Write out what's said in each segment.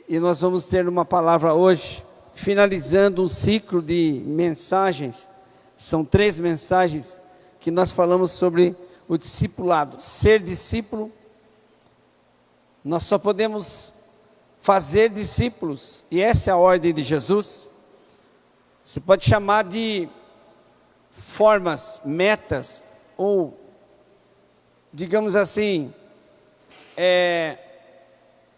E nós vamos ter uma palavra hoje, finalizando um ciclo de mensagens. São 3 mensagens que nós falamos sobre o discipulado. Ser discípulo, nós só podemos fazer discípulos, e essa é a ordem de Jesus. Você pode chamar de formas, metas, ou, digamos assim,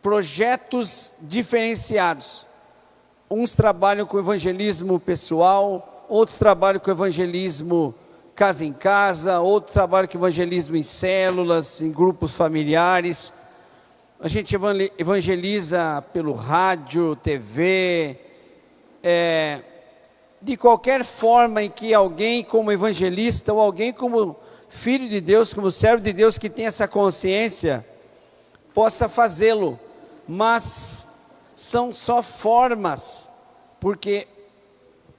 projetos diferenciados. Uns trabalham com evangelismo pessoal, outros trabalham com evangelismo casa em casa, outros trabalham com evangelismo em células, em grupos familiares. A gente evangeliza pelo rádio, TV, de qualquer forma em que alguém como evangelista, ou alguém como filho de Deus, como servo de Deus, que tem essa consciência, possa fazê-lo. Mas são só formas, porque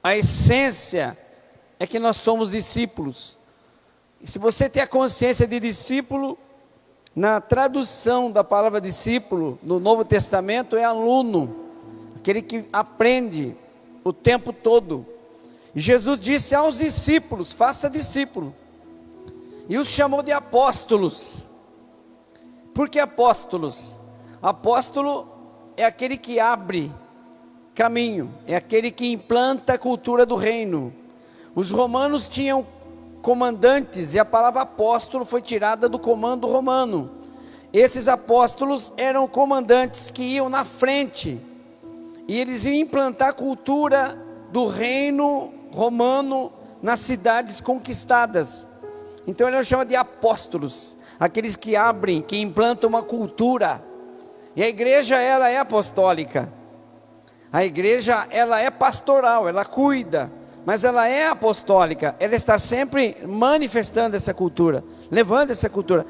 a essência é que nós somos discípulos. E se você tem a consciência de discípulo, na tradução da palavra discípulo, no Novo Testamento, é aluno, aquele que aprende o tempo todo. E Jesus disse aos discípulos: faça discípulo. E os chamou de apóstolos. Por que apóstolos? Apóstolo é aquele que abre caminho, é aquele que implanta a cultura do reino. Os romanos tinham comandantes, e a palavra apóstolo foi tirada do comando romano. Esses apóstolos eram comandantes que iam na frente, e eles iam implantar a cultura do reino romano nas cidades conquistadas. Então ele chama de apóstolos, aqueles que abrem, que implantam uma cultura. E a igreja, ela é apostólica. A igreja, ela é pastoral, ela cuida, mas ela é apostólica. Ela está sempre manifestando essa cultura, levando essa cultura,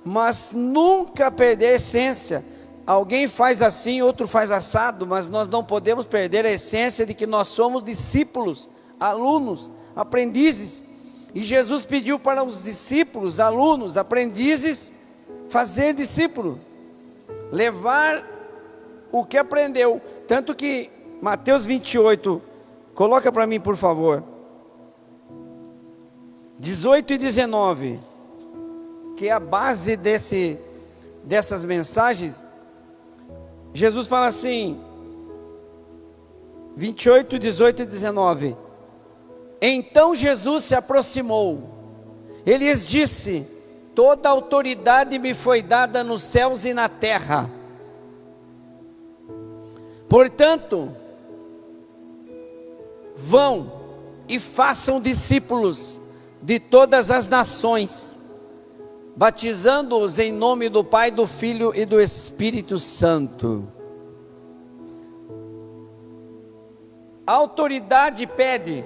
mas nunca perder a essência. Alguém faz assim, outro faz assado, mas nós não podemos perder a essência de que nós somos discípulos, alunos, aprendizes. E Jesus pediu para os discípulos, alunos, aprendizes, fazer discípulo, levar o que aprendeu. Tanto que Mateus 28, coloca para mim por favor, 18 e 19, que é a base dessas mensagens. Jesus fala assim, 28, 18 e 19: Então Jesus se aproximou, ele lhes disse: toda autoridade me foi dada nos céus e na terra. Portanto, vão e façam discípulos de todas as nações, batizando-os em nome do Pai, do Filho e do Espírito Santo. A autoridade pede.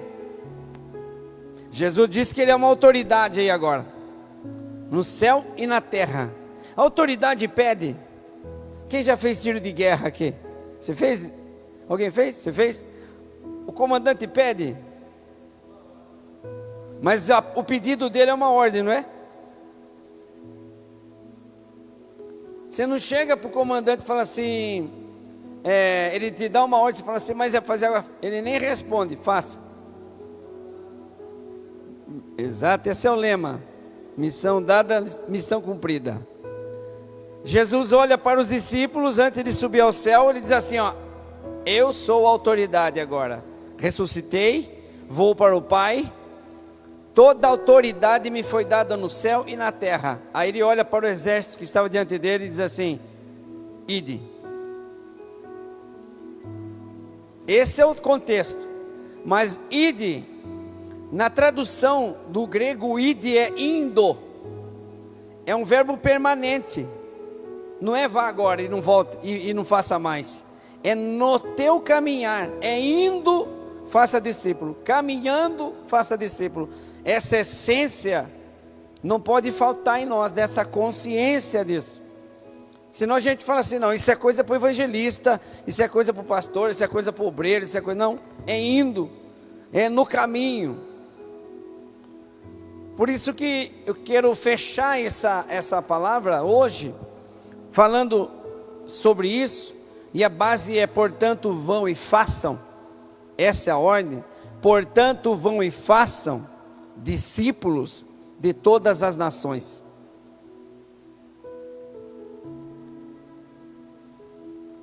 Jesus disse que ele é uma autoridade aí agora, no céu e na terra. A autoridade pede. Quem já fez tiro de guerra aqui? Você fez? Alguém fez? Você fez? O comandante pede. Mas o pedido dele é uma ordem, não é? Você não chega para o comandante e fala assim, ele te dá uma ordem, você fala assim, mas é fazer agora. Ele nem responde, faça. Exato, esse é o lema. Missão dada, missão cumprida. Jesus olha para os discípulos antes de subir ao céu, ele diz assim, eu sou a autoridade agora. Ressuscitei, vou para o Pai, toda a autoridade me foi dada no céu e na terra. Aí ele olha para o exército que estava diante dele e diz assim, ide. Esse é o contexto. Mas ide, na tradução do grego, ide é indo. É um verbo permanente. Não é vá agora e não volta e não faça mais. É no teu caminhar, é indo, faça discípulo. Caminhando, faça discípulo. Essa essência não pode faltar em nós, dessa consciência disso. Senão a gente fala assim, não, isso é coisa para o evangelista, isso é coisa para o pastor, isso é coisa para o obreiro, isso é coisa... Não, é indo, é no caminho. Por isso que eu quero fechar essa palavra hoje, falando sobre isso, e a base é: portanto vão e façam. Essa é a ordem. Portanto vão e façam discípulos de todas as nações.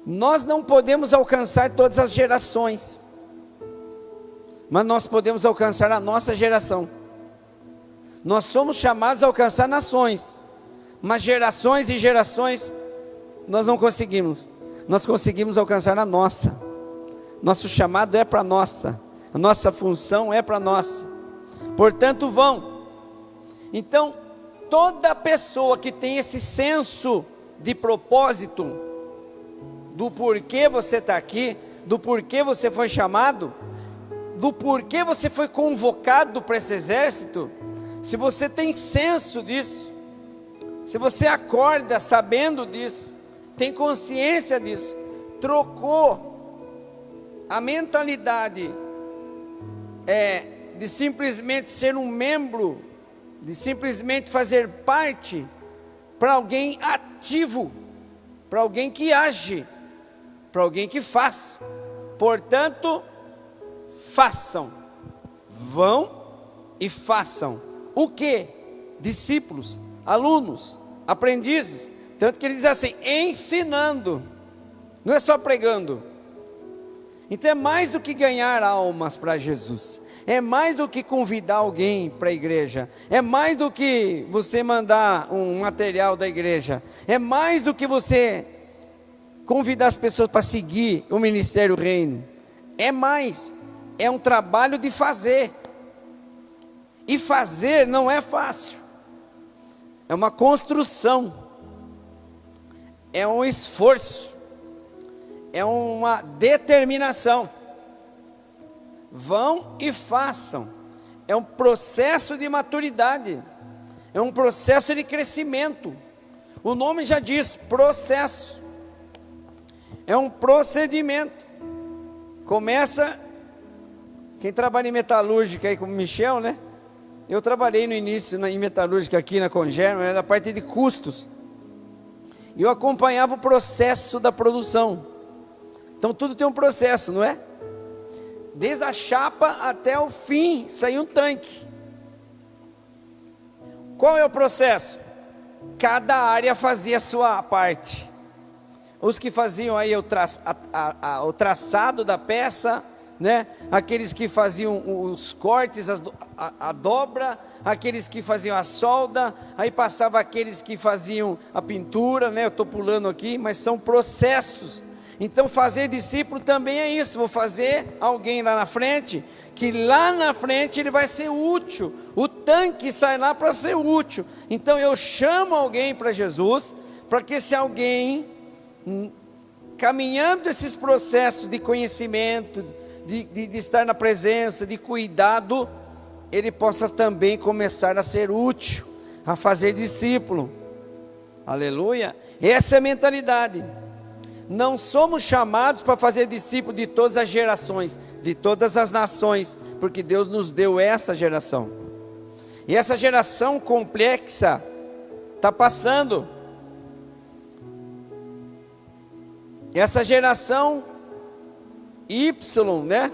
Nós não podemos alcançar todas as gerações, mas nós podemos alcançar a nossa geração. Nós somos chamados a alcançar nações, mas gerações e gerações nós não conseguimos. Nós conseguimos alcançar a nossa. Nosso chamado é para nossa, a nossa função é para nossa. Portanto vão. Então, toda pessoa que tem esse senso de propósito, do porquê você está aqui, do porquê você foi chamado, do porquê você foi convocado para esse exército, se você tem senso disso, se você acorda sabendo disso, tem consciência disso, trocou a mentalidade de simplesmente ser um membro, de simplesmente fazer parte, para alguém ativo, para alguém que age, para alguém que faz. Portanto, façam, vão e façam. O que? Discípulos, alunos, aprendizes. Tanto que ele diz assim: ensinando, não é só pregando. Então é mais do que ganhar almas para Jesus, é mais do que convidar alguém para a igreja, é mais do que você mandar um material da igreja, é mais do que você convidar as pessoas para seguir o ministério reino, é mais, é um trabalho de fazer, e fazer não é fácil, é uma construção, é um esforço, é uma determinação. Vão e façam, é um processo de maturidade, é um processo de crescimento. O nome já diz processo, é um procedimento. Começa, quem trabalha em metalúrgica aí como Michel, né? Eu trabalhei no início em metalúrgica aqui na Congerma, era a parte de custos, e eu acompanhava o processo da produção. Então tudo tem um processo, não é? Desde a chapa até o fim, saiu um tanque. Qual é o processo? Cada área fazia a sua parte. Os que faziam aí o traçado da peça, né? Aqueles que faziam os cortes, a dobra, aqueles que faziam a solda, aí passava aqueles que faziam a pintura, né? Eu estou pulando aqui, mas são processos. Então fazer discípulo também é isso. Vou fazer alguém lá na frente, que lá na frente ele vai ser útil. O tanque sai lá para ser útil. Então eu chamo alguém para Jesus, para que esse alguém, caminhando esses processos de conhecimento, de estar na presença, de cuidado, ele possa também começar a ser útil, a fazer discípulo. Aleluia. Essa é a mentalidade. Não somos chamados para fazer discípulo de todas as gerações, de todas as nações, porque Deus nos deu essa geração. E essa geração complexa está passando. Essa geração Y, né?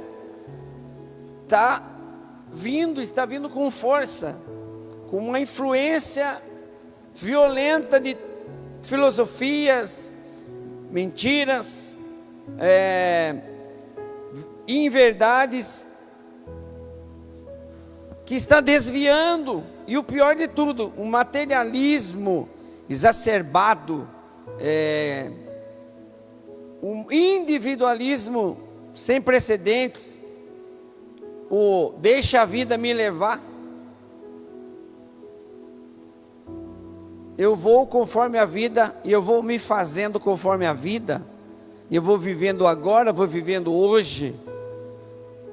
Está vindo com força, com uma influência violenta de filosofias, mentiras, inverdades, que está desviando, e o pior de tudo, um materialismo exacerbado, um individualismo sem precedentes, o deixa a vida me levar. Eu vou conforme a vida, e eu vou me fazendo conforme a vida, e eu vou vivendo agora, vou vivendo hoje.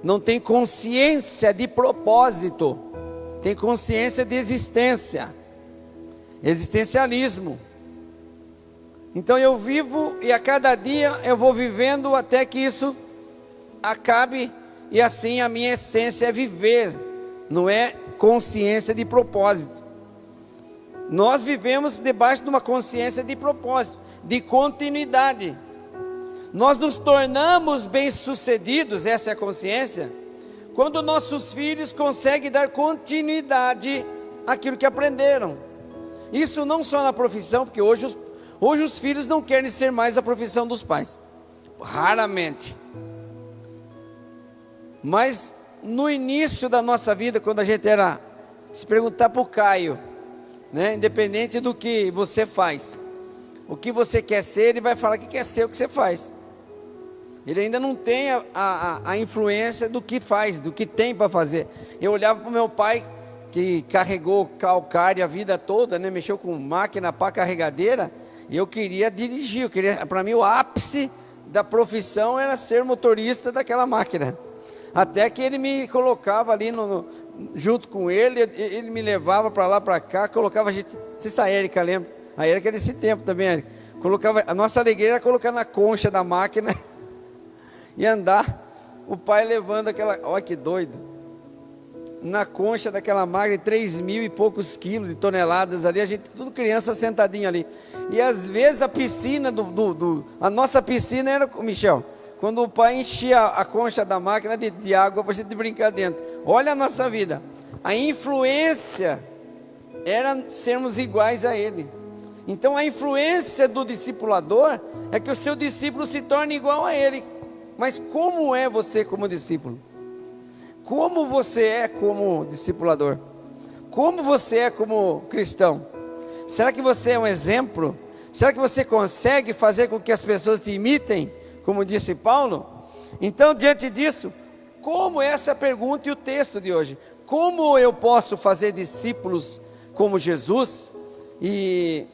Não tem consciência de propósito, tem consciência de existência, existencialismo. Então eu vivo, e a cada dia eu vou vivendo até que isso acabe, e assim a minha essência é viver, não é consciência de propósito. Nós vivemos debaixo de uma consciência de propósito, de continuidade. Nós nos tornamos bem-sucedidos, essa é a consciência, quando nossos filhos conseguem dar continuidade àquilo que aprenderam. Isso não só na profissão, porque hoje os filhos não querem ser mais a profissão dos pais, raramente. Mas no início da nossa vida, quando a gente era, se perguntar para o Caio, né, independente do que você faz, o que você quer ser, ele vai falar que quer ser o que você faz. Ele ainda não tem a influência do que faz, do que tem para fazer. Eu olhava para o meu pai, que carregou calcário a vida toda, né, mexeu com máquina para carregadeira, e eu queria dirigir, para mim o ápice da profissão era ser motorista daquela máquina. Até que ele me colocava ali junto com ele me levava para lá, para cá, colocava a gente, não sei se a Érica lembra, a Érica é desse tempo também, Érica, colocava, a nossa alegria era colocar na concha da máquina e andar, o pai levando aquela, olha que doido, na concha daquela máquina, 3.000 e poucos quilos de toneladas ali, a gente, tudo criança sentadinho ali, e às vezes a piscina, a nossa piscina era, Michel, quando o pai enchia a concha da máquina de água para a gente brincar dentro. Olha a nossa vida, a influência era sermos iguais a ele. Então a influência do discipulador é que o seu discípulo se torne igual a ele. Mas como é você como discípulo? Como você é como discipulador? Como você é como cristão? Será que você é um exemplo? Será que você consegue fazer com que as pessoas te imitem, como disse Paulo? Então, diante disso, como essa pergunta e o texto de hoje, como eu posso fazer discípulos como Jesus? E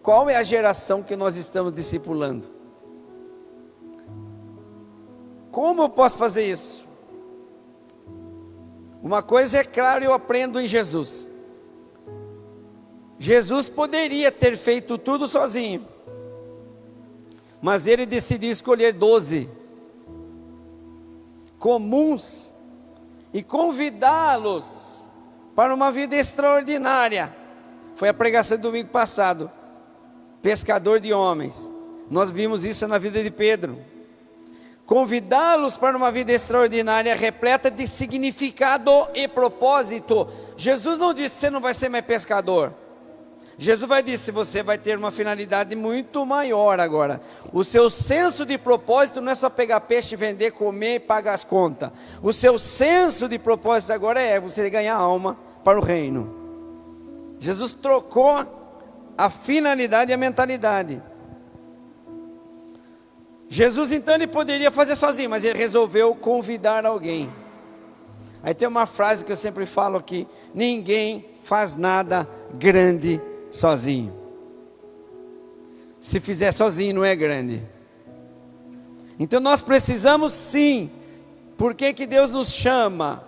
qual é a geração que nós estamos discipulando? Como eu posso fazer isso? Uma coisa é claro, eu aprendo em Jesus. Jesus poderia ter feito tudo sozinho, mas ele decidiu escolher 12 comuns e convidá-los para uma vida extraordinária. Foi a pregação do domingo passado, pescador de homens. Nós vimos isso na vida de Pedro. Convidá-los para uma vida extraordinária, repleta de significado e propósito. Jesus não disse, você não vai ser mais pescador. Jesus vai dizer, você vai ter uma finalidade muito maior agora. O seu senso de propósito não é só pegar peixe, vender, comer e pagar as contas. O seu senso de propósito agora é você ganhar alma para o reino. Jesus trocou a finalidade e a mentalidade. Jesus então ele poderia fazer sozinho, mas ele resolveu convidar alguém. Aí tem uma frase que eu sempre falo aqui: ninguém faz nada grande sozinho. Se fizer sozinho não é grande. Então nós precisamos sim. Por que que Deus nos chama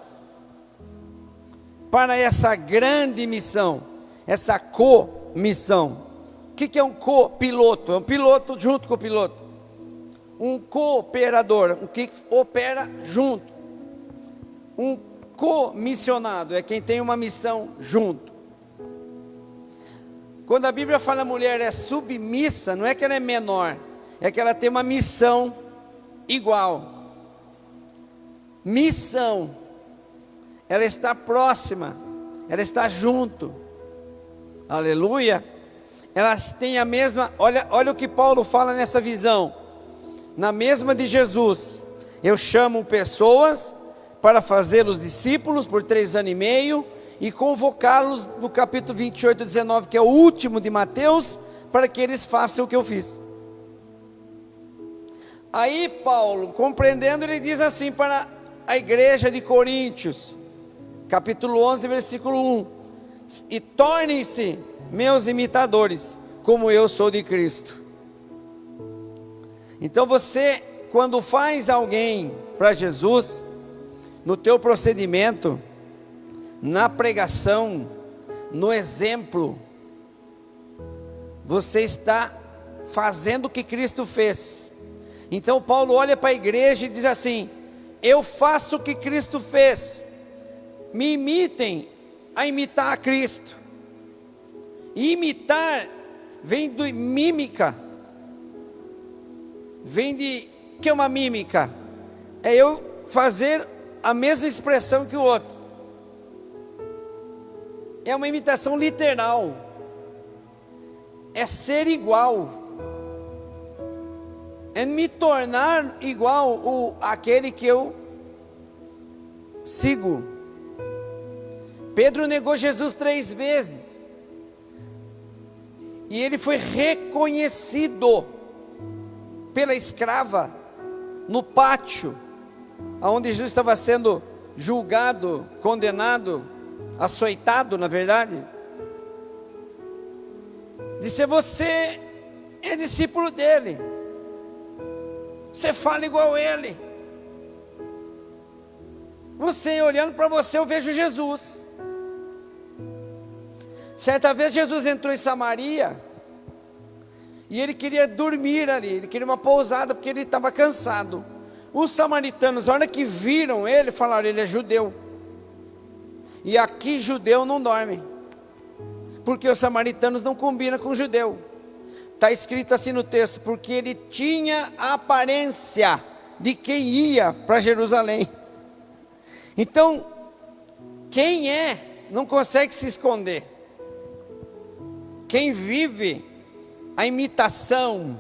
para essa grande missão, essa co-missão? O que é um copiloto? É um piloto junto com o piloto. Um cooperador, um que opera junto. Um comissionado é quem tem uma missão junto. Quando a Bíblia fala a mulher é submissa, não é que ela é menor, é que ela tem uma missão igual. Missão, ela está próxima, ela está junto. Aleluia. Elas têm a mesma, olha o que Paulo fala nessa visão. Na mesma de Jesus, eu chamo pessoas para fazê-los discípulos por 3 anos e meio e convocá-los no capítulo 28, 19, que é o último de Mateus, para que eles façam o que eu fiz. Aí Paulo, compreendendo, ele diz assim para a igreja de Coríntios, capítulo 11, versículo 1: e tornem-se meus imitadores, como eu sou de Cristo. Então você, quando faz alguém para Jesus, no teu procedimento, na pregação, no exemplo, você está fazendo o que Cristo fez. Então Paulo olha para a igreja e diz assim: eu faço o que Cristo fez, me imitem a imitar a Cristo. E imitar vem do mímica. vem de, que é uma mímica? É eu fazer a mesma expressão que o outro. É uma imitação literal. É ser igual. É me tornar igual àquele que eu sigo. Pedro negou Jesus 3 vezes. E ele foi reconhecido pela escrava no pátio, onde Jesus estava sendo julgado, condenado, açoitado, na verdade. Disse: você é discípulo dele, você fala igual ele. Você, olhando para você, eu vejo Jesus. Certa vez Jesus entrou em Samaria e ele queria dormir ali, ele queria uma pousada porque ele estava cansado. Os samaritanos, na hora que viram ele, falaram: ele é judeu. E aqui judeu não dorme, porque os samaritanos não combinam com judeu. Está escrito assim no texto: porque ele tinha a aparência de quem ia para Jerusalém. Então, quem não consegue se esconder. Quem vive a imitação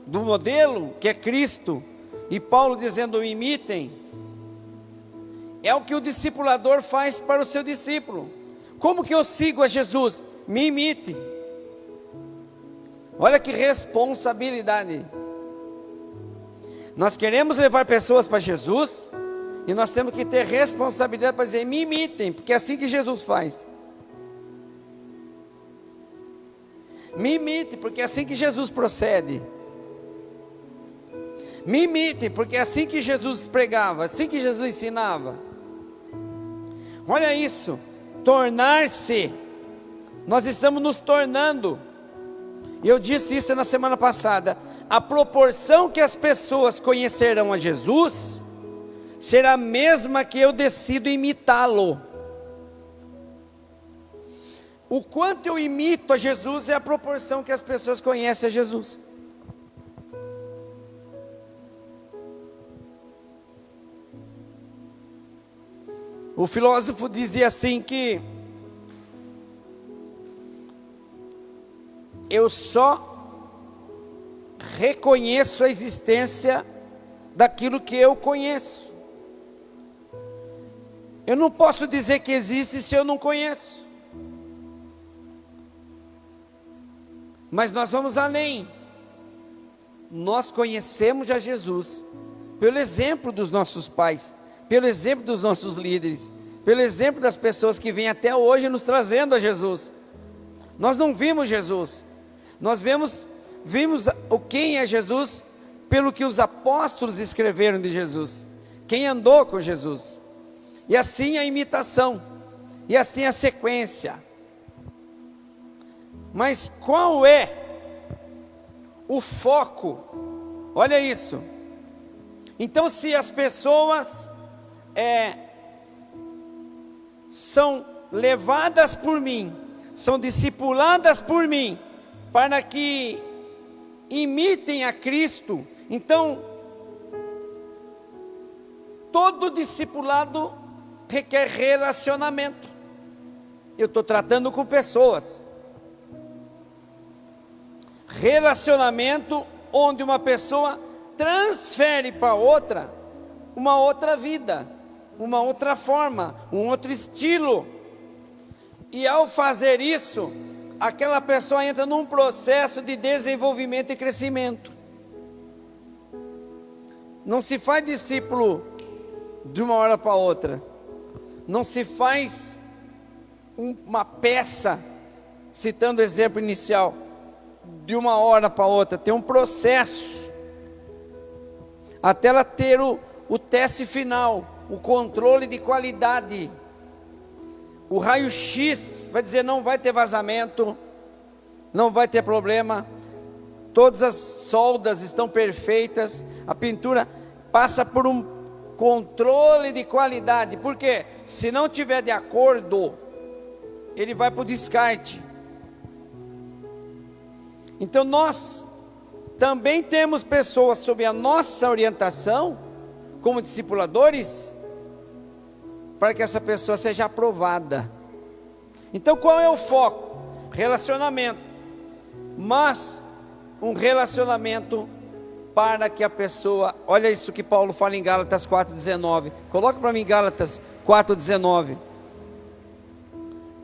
do modelo, que é Cristo, e Paulo dizendo: imitem, é o que o discipulador faz para o seu discípulo. Como que eu sigo a Jesus? Me imite. Olha que responsabilidade. Nós queremos levar pessoas para Jesus, e nós temos que ter responsabilidade para dizer: me imitem, porque é assim que Jesus faz. Me imite, porque é assim que Jesus procede. Me imite, porque é assim que Jesus pregava, assim que Jesus ensinava. Olha isso, tornar-se. Nós estamos nos tornando. E eu disse isso na semana passada. A proporção que as pessoas conhecerão a Jesus será a mesma que eu decido imitá-lo. O quanto eu imito a Jesus é a proporção que as pessoas conhecem a Jesus. O filósofo dizia assim que eu só reconheço a existência daquilo que eu conheço. Eu não posso dizer que existe se eu não conheço. Mas nós vamos além. Nós conhecemos a Jesus pelo exemplo dos nossos pais, pelo exemplo dos nossos líderes, pelo exemplo das pessoas que vêm até hoje nos trazendo a Jesus. Nós não vimos Jesus, nós vimos quem é Jesus pelo que os apóstolos escreveram de Jesus, quem andou com Jesus. E assim a imitação, e assim a sequência. Mas qual é o foco? Olha isso. Então, se as pessoas são levadas por mim, são discipuladas por mim, para que imitem a Cristo, então todo discipulado requer relacionamento. Eu estou tratando com pessoas. Relacionamento onde uma pessoa transfere para outra uma outra vida, uma outra forma, um outro estilo. E ao fazer isso, aquela pessoa entra num processo de desenvolvimento e crescimento. Não se faz discípulo de uma hora para outra. Não se faz uma peça, citando o exemplo inicial, de uma hora para outra. Tem um processo até ela ter o teste final, o controle de qualidade. O raio-x vai dizer: não vai ter vazamento, não vai ter problema, todas as soldas estão perfeitas, a pintura passa por um controle de qualidade. Por quê? Se não tiver de acordo, ele vai para o descarte. Então nós também temos pessoas sob a nossa orientação, como discipuladores, para que essa pessoa seja aprovada. Então qual é o foco? Relacionamento. Mas um relacionamento para que a pessoa, olha isso que Paulo fala em Gálatas 4,19, coloca para mim Gálatas 4,19,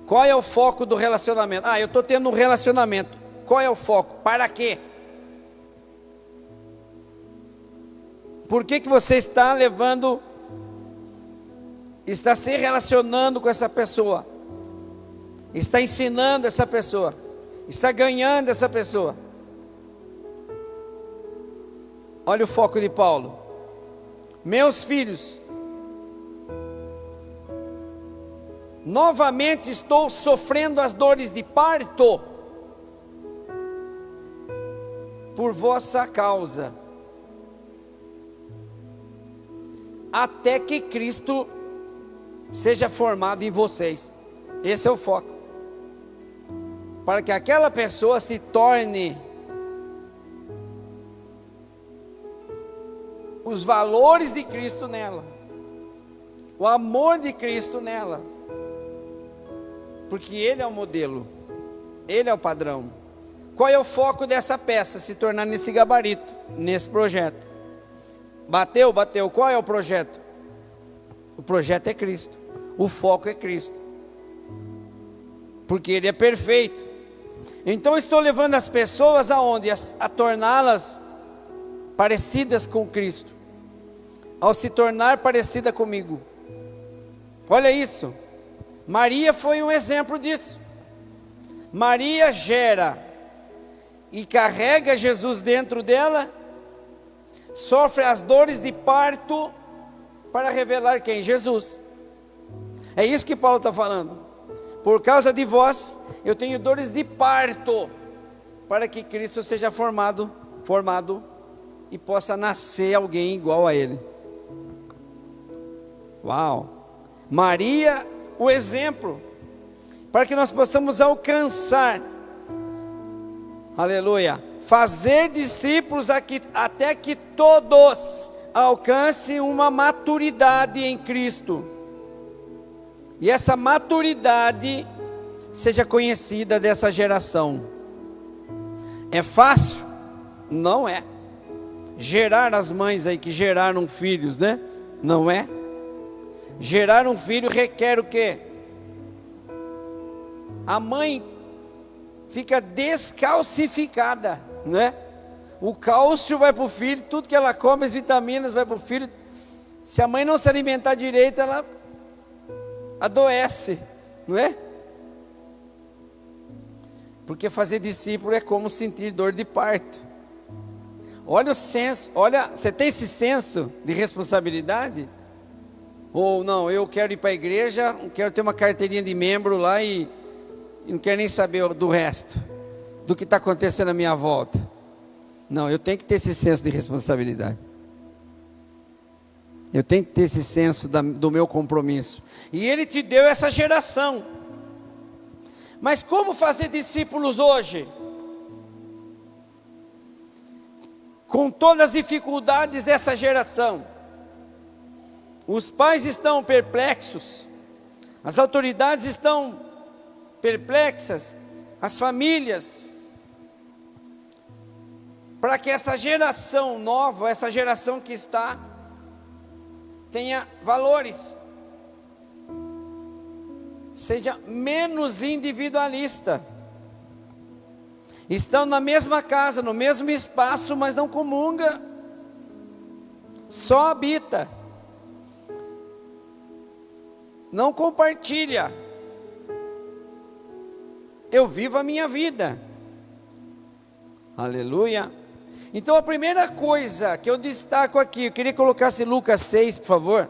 qual é o foco do relacionamento? Eu estou tendo um relacionamento, qual é o foco? Para quê? Por que você está está se relacionando com essa pessoa, está ensinando essa pessoa, está ganhando essa pessoa? Olha o foco de Paulo. Meus filhos, novamente estou sofrendo as dores de parto por vossa causa, até que Cristo seja formado em vocês. Esse é o foco, para que aquela pessoa se torne os valores de Cristo nela, o amor de Cristo nela, porque Ele é o modelo, Ele é o padrão. Qual é o foco dessa peça? Se tornar nesse gabarito, nesse projeto. Bateu? Qual é o projeto? O projeto é Cristo, o foco é Cristo, porque Ele é perfeito. Então estou levando as pessoas aonde? A torná-las parecidas com Cristo, ao se tornar parecida comigo. Olha isso, Maria foi um exemplo disso. Maria gera e carrega Jesus dentro dela, sofre as dores de parto para revelar quem? Jesus. É isso que Paulo está falando. Por causa de vós, eu tenho dores de parto, para que Cristo seja formado e possa nascer alguém igual a Ele. Uau! Maria, o exemplo, para que nós possamos alcançar, aleluia, fazer discípulos até que todos alcancem uma maturidade em Cristo, e essa maturidade seja conhecida dessa geração. É fácil? Não é. Gerar, as mães aí que geraram filhos, né? Não é. Gerar um filho requer o quê? A mãe fica descalcificada, né? O cálcio vai para o filho, tudo que ela come, as vitaminas vai para o filho. Se a mãe não se alimentar direito, ela adoece, não é? Porque fazer discípulo é como sentir dor de parto. Olha o senso, olha, você tem esse senso de responsabilidade? Ou não, eu quero ir para a igreja, quero ter uma carteirinha de membro lá e não quero nem saber do resto, do que está acontecendo à minha volta. Não, eu tenho que ter esse senso de responsabilidade. Eu tenho que ter esse senso do meu compromisso. E Ele te deu essa geração. Mas como fazer discípulos hoje? Com todas as dificuldades dessa geração. Os pais estão perplexos, as autoridades estão perplexas, as famílias, para que essa geração nova, essa geração que está, tenha valores, seja menos individualista. Estão na mesma casa, no mesmo espaço, mas não comunga, só habita, não compartilha. Eu vivo a minha vida, aleluia. Então a primeira coisa que eu destaco aqui, eu queria que colocasse Lucas 6, por favor.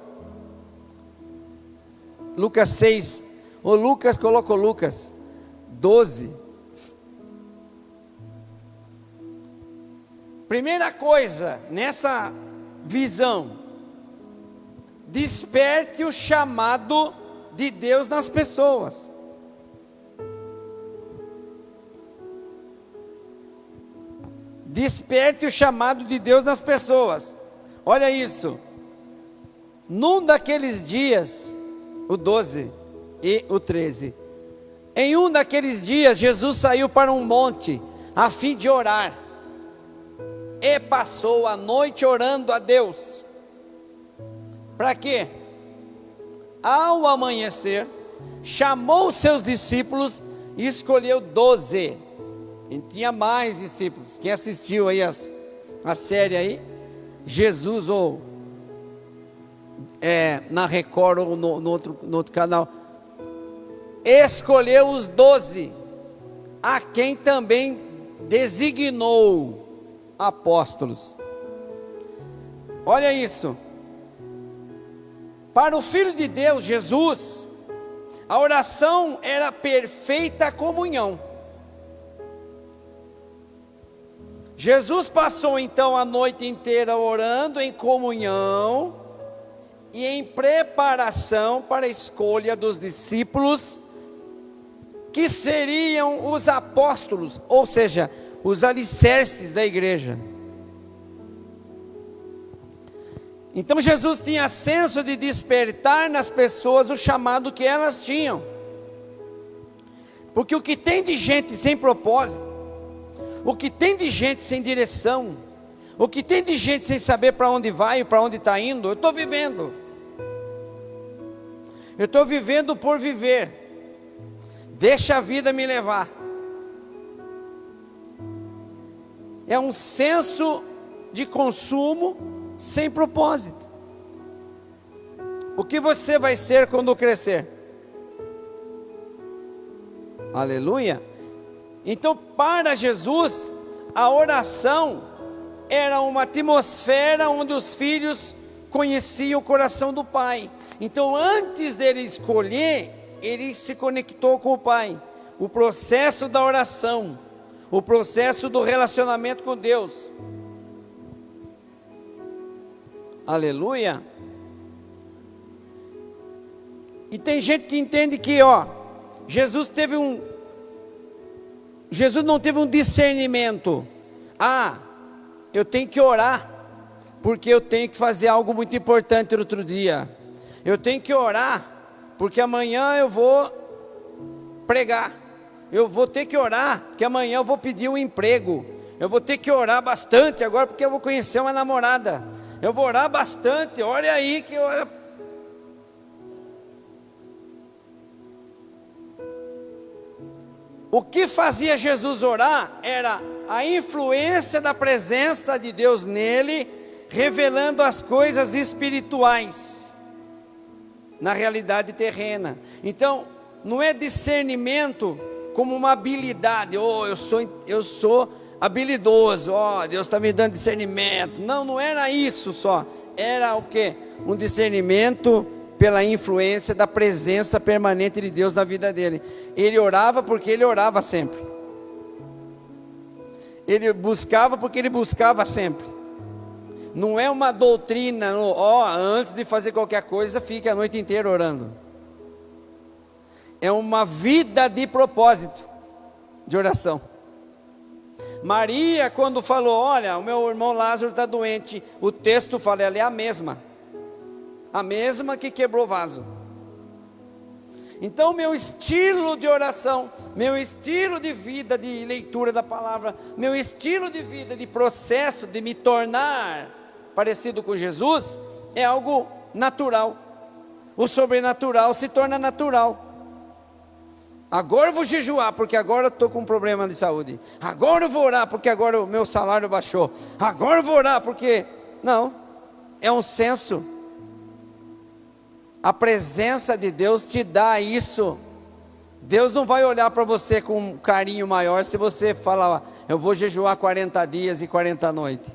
Lucas 6, ou Lucas, colocou Lucas 12. Primeira coisa, nessa visão, desperte o chamado de Deus nas pessoas. Desperte o chamado de Deus nas pessoas. Olha isso. Num daqueles dias, o 12 e o 13. Em um daqueles dias, Jesus saiu para um monte, a fim de orar. E passou a noite orando a Deus. Para quê? Ao amanhecer, chamou seus discípulos e escolheu 12. E tinha mais discípulos. Quem assistiu aí a série aí? Jesus, ou na Record, ou no outro canal. Escolheu os 12, a quem também designou apóstolos. Olha isso. Para o Filho de Deus, Jesus, a oração era perfeita comunhão. Jesus passou então a noite inteira orando em comunhão e em preparação para a escolha dos discípulos, que seriam os apóstolos, ou seja, os alicerces da igreja. Então Jesus tinha senso de despertar nas pessoas o chamado que elas tinham. Porque o que tem de gente sem propósito, o que tem de gente sem direção, o que tem de gente sem saber para onde vai e para onde está indo, eu estou vivendo. Eu estou vivendo por viver. Deixa a vida me levar. É um senso de consumo sem propósito. O que você vai ser quando crescer? Aleluia. Então, para Jesus, a oração era uma atmosfera onde os filhos conheciam o coração do Pai. Então, antes dele escolher, ele se conectou com o Pai. O processo da oração, o processo do relacionamento com Deus. Aleluia. E tem gente que entende que, Jesus não teve um discernimento. Eu tenho que orar, porque eu tenho que fazer algo muito importante no outro dia. Eu tenho que orar, porque amanhã eu vou pregar. Eu vou ter que orar, porque amanhã eu vou pedir um emprego. Eu vou ter que orar bastante agora, porque eu vou conhecer uma namorada. Eu vou orar bastante, olha aí que eu... O que fazia Jesus orar era a influência da presença de Deus nele, revelando as coisas espirituais na realidade terrena. Então, não é discernimento como uma habilidade. Eu sou habilidoso. Deus está me dando discernimento. Não era isso só. Era o quê? Um discernimento pela influência da presença permanente de Deus na vida dele. Ele orava porque ele orava sempre. Ele buscava porque ele buscava sempre. Não é uma doutrina, antes de fazer qualquer coisa, fique a noite inteira orando. É uma vida de propósito, de oração. Maria, quando falou, olha, o meu irmão Lázaro está doente, o texto fala, ela é a mesma que quebrou o vaso. Então, meu estilo de oração, meu estilo de vida, de leitura da palavra, meu estilo de vida, de processo, de me tornar parecido com Jesus, é algo natural. O sobrenatural se torna natural. Agora eu vou jejuar, porque agora eu estou com um problema de saúde. Agora eu vou orar, porque agora o meu salário baixou. Agora eu vou orar, porque... Não, é um senso. A presença de Deus te dá isso. Deus não vai olhar para você com um carinho maior se você falar, eu vou jejuar 40 dias e 40 noites.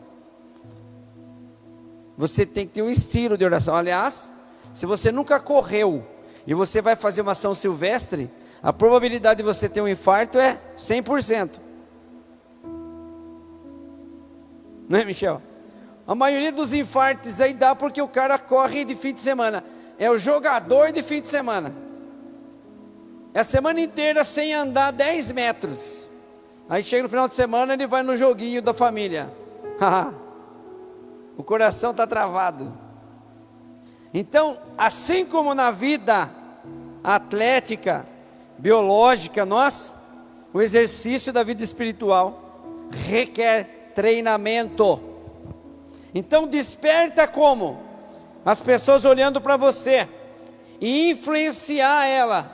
Você tem que ter um estilo de oração. Aliás, se você nunca correu e você vai fazer uma São Silvestre, a probabilidade de você ter um infarto é 100%. Não é, Michel? A maioria dos infartos aí dá porque o cara corre de fim de semana. É o jogador de fim de semana. É a semana inteira sem andar 10 metros. Aí chega no final de semana, ele vai no joguinho da família. O coração está travado. Então, assim como na vida atlética, biológica, o exercício da vida espiritual requer treinamento. Então desperta como? As pessoas olhando para você e influenciar ela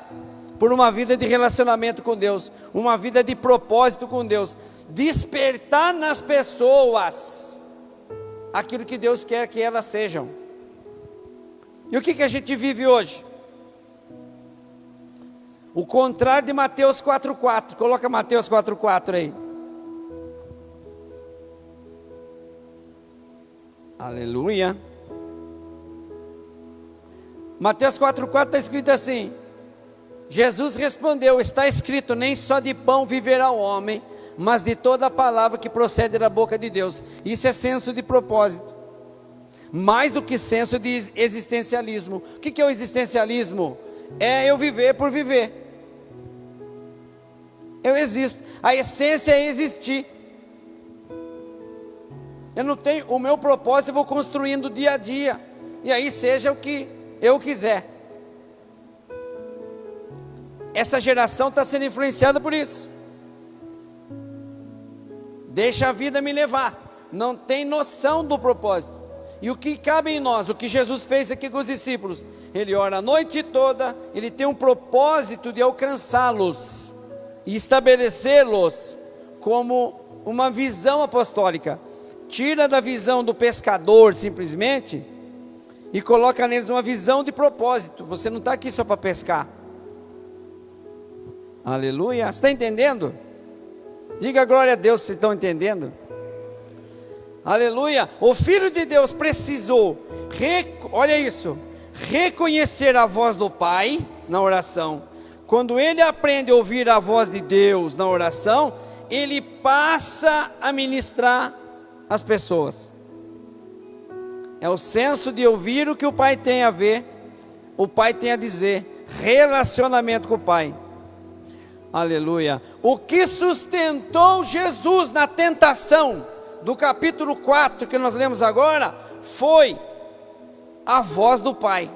por uma vida de relacionamento com Deus, uma vida de propósito com Deus, despertar nas pessoas aquilo que Deus quer que elas sejam. E o que a gente vive hoje? O contrário de Mateus 4,4. Coloca Mateus 4,4 aí. Aleluia. Mateus 4,4 está escrito assim: Jesus respondeu: está escrito, nem só de pão viverá o homem, mas de toda a palavra que procede da boca de Deus. Isso é senso de propósito, mais do que senso de existencialismo. O que é o existencialismo? É eu viver por viver. Eu existo. A essência é existir. Eu não tenho, o meu propósito eu vou construindo dia a dia, e aí seja o que eu quiser. Essa geração está sendo influenciada por isso. Deixa a vida me levar, não tem noção do propósito. E o que cabe em nós, o que Jesus fez aqui com os discípulos, ele ora a noite toda, ele tem um propósito de alcançá-los e estabelecê-los como uma visão apostólica. Tira da visão do pescador simplesmente e coloca neles uma visão de propósito. Você não está aqui só para pescar. Aleluia. Você está entendendo? Diga glória a Deus se estão entendendo. Aleluia. O Filho de Deus precisou, olha isso, reconhecer a voz do Pai na oração. Quando ele aprende a ouvir a voz de Deus na oração, ele passa a ministrar as pessoas. É o senso de ouvir o que o Pai tem a ver, o Pai tem a dizer, relacionamento com o Pai. Aleluia. O que sustentou Jesus na tentação do capítulo 4 que nós lemos agora, foi a voz do Pai.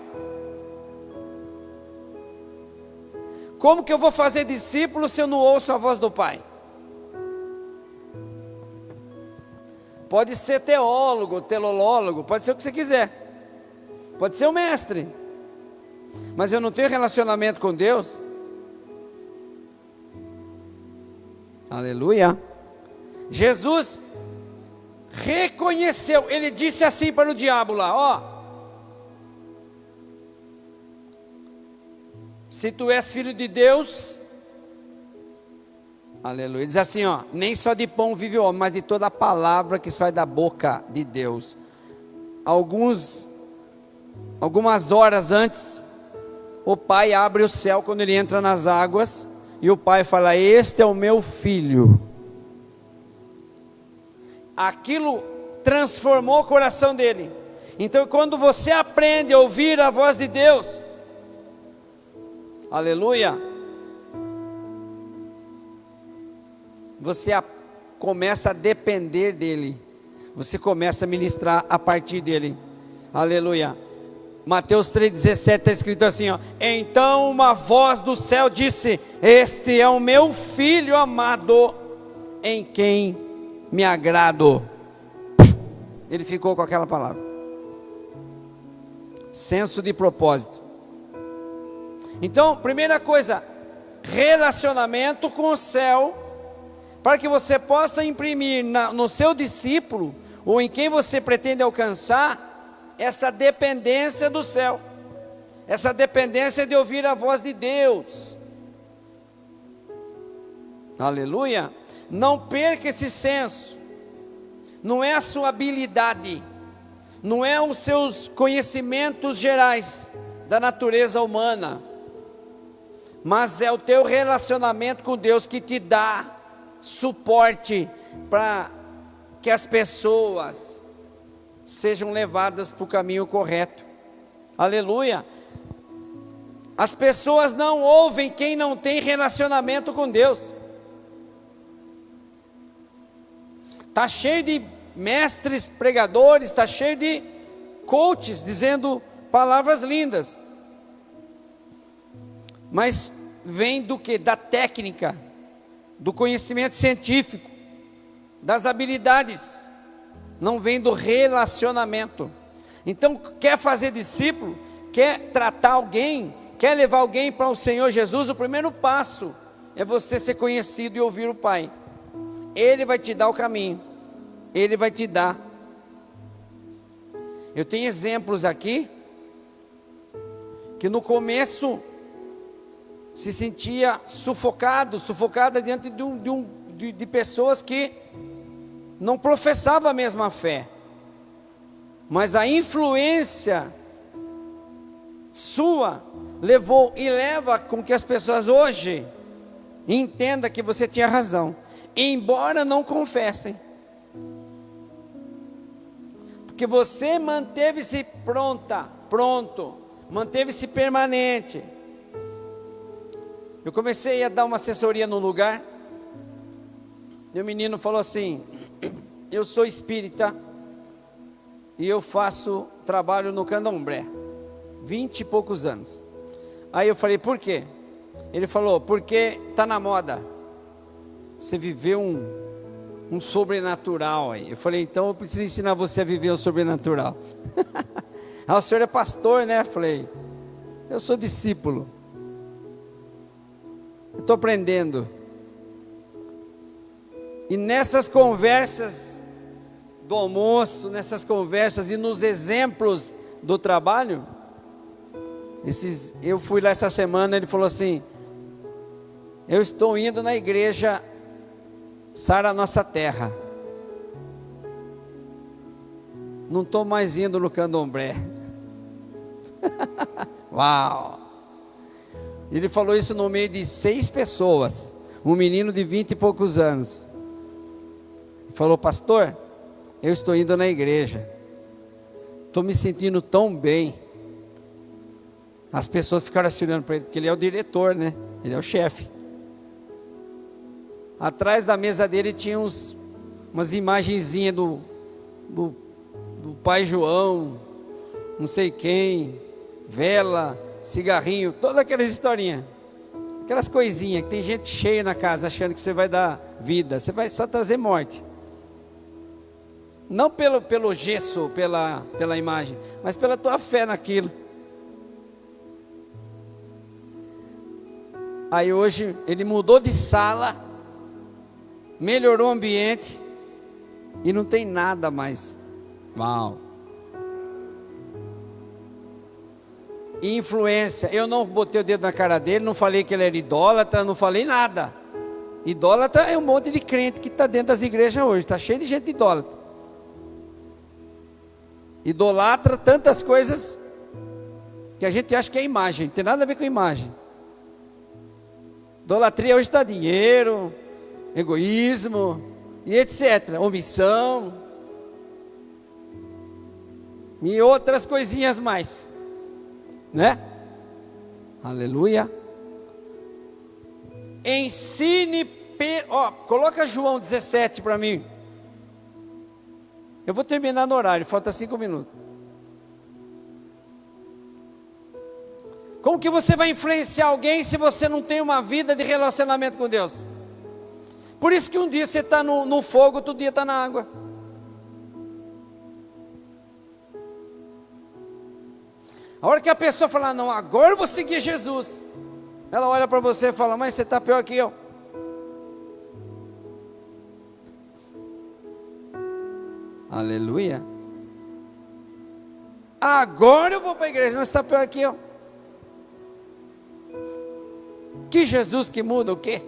Como que eu vou fazer discípulo se eu não ouço a voz do Pai? Pode ser teólogo, telolólogo, pode ser o que você quiser, pode ser o mestre, mas eu não tenho relacionamento com Deus. Aleluia. Jesus reconheceu, ele disse assim para o diabo lá, ó, se tu és filho de Deus, aleluia, ele diz assim, ó, nem só de pão vive o homem, mas de toda a palavra que sai da boca de Deus. Algumas horas antes, o Pai abre o céu quando ele entra nas águas, e o Pai fala, este é o meu filho. Aquilo transformou o coração dele. Então quando você aprende a ouvir a voz de Deus, aleluia, você começa a depender dele, você começa a ministrar a partir dele. Aleluia. Mateus 3,17 está escrito assim, ó, então uma voz do céu disse, este é o meu filho amado, em quem me agrado. Ele ficou com aquela palavra. Senso de propósito. Então, primeira coisa, relacionamento com o céu, para que você possa imprimir no seu discípulo, ou em quem você pretende alcançar, essa dependência do céu, essa dependência de ouvir a voz de Deus. Aleluia. Não perca esse senso. Não é a sua habilidade, não é os seus conhecimentos gerais da natureza humana, mas é o teu relacionamento com Deus que te dá suporte para que as pessoas sejam levadas para o caminho correto. Aleluia. As pessoas não ouvem quem não tem relacionamento com Deus. Está cheio de mestres, pregadores, está cheio de coaches dizendo palavras lindas. Mas vem do que? Da técnica, do conhecimento científico, das habilidades. Não vem do relacionamento. Então, quer fazer discípulo, quer tratar alguém, quer levar alguém para o Senhor Jesus, o primeiro passo é você ser conhecido e ouvir o Pai. Ele vai te dar o caminho, Ele vai te dar. Eu tenho exemplos aqui, que no começo se sentia sufocada diante de pessoas que não professavam a mesma fé. Mas a influência sua levou e leva com que as pessoas hoje entendam que você tinha razão, embora não confessem. Porque você manteve-se pronto, manteve-se permanente. Eu comecei a dar uma assessoria num lugar, e o menino falou assim: eu sou espírita e eu faço trabalho no Candomblé, 20 e poucos anos. Aí eu falei: por quê? Ele falou: porque está na moda você viver um sobrenatural aí. Eu falei: então eu preciso ensinar você a viver o sobrenatural. Ah, o senhor é pastor, né? Eu falei: eu sou discípulo, eu estou aprendendo. E nessas conversas do almoço, nessas conversas e nos exemplos do trabalho, eu fui lá essa semana, ele falou assim: eu estou indo na igreja Sara Nossa Terra, não estou mais indo no Candomblé. Uau! Ele falou isso no meio de 6 pessoas, um menino de 20 e poucos anos. Falou: pastor, eu estou indo na igreja, estou me sentindo tão bem. As pessoas ficaram assim olhando para ele, porque ele é o diretor, né? Ele é o chefe. Atrás da mesa dele tinha umas imagenzinhas do Pai João, não sei quem, vela, cigarrinho, todas aquelas historinhas, aquelas coisinhas que tem gente cheia na casa achando que você vai dar vida, você vai só trazer morte. Não pelo gesso, pela imagem, mas pela tua fé naquilo. Aí hoje ele mudou de sala, melhorou o ambiente e não tem nada mais. Uau! Influência. Eu não botei o dedo na cara dele, não falei que ele era idólatra, não falei nada. Idólatra é um monte de crente que está dentro das igrejas hoje, está cheio de gente idólatra. Idolatra tantas coisas que a gente acha que é imagem, não tem nada a ver com imagem. Idolatria hoje está dinheiro, egoísmo e etc. Omissão e outras coisinhas mais, né? Aleluia. Ensine, coloca João 17 para mim. Eu vou terminar no horário, falta 5 minutos. Como que você vai influenciar alguém se você não tem uma vida de relacionamento com Deus? Por isso que um dia você está no fogo, outro dia está na água. A hora que a pessoa falar: não, agora eu vou seguir Jesus, ela olha para você e fala: mas você está pior que eu. Aleluia. Agora eu vou para a igreja, não está pior que eu. Que Jesus que muda o quê?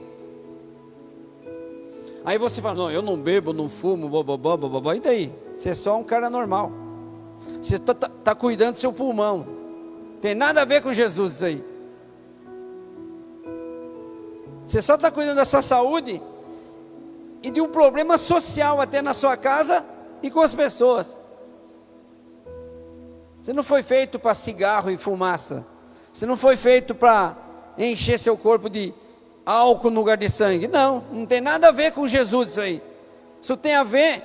Aí você fala: não, eu não bebo, não fumo, bababá. E daí? Você é só um cara normal. Você está cuidando do seu pulmão. Tem nada a ver com Jesus isso aí. Você só está cuidando da sua saúde e de um problema social até na sua casa e com as pessoas. Você não foi feito para cigarro e fumaça. Você não foi feito para encher seu corpo de álcool no lugar de sangue. Não tem nada a ver com Jesus isso aí. Isso tem a ver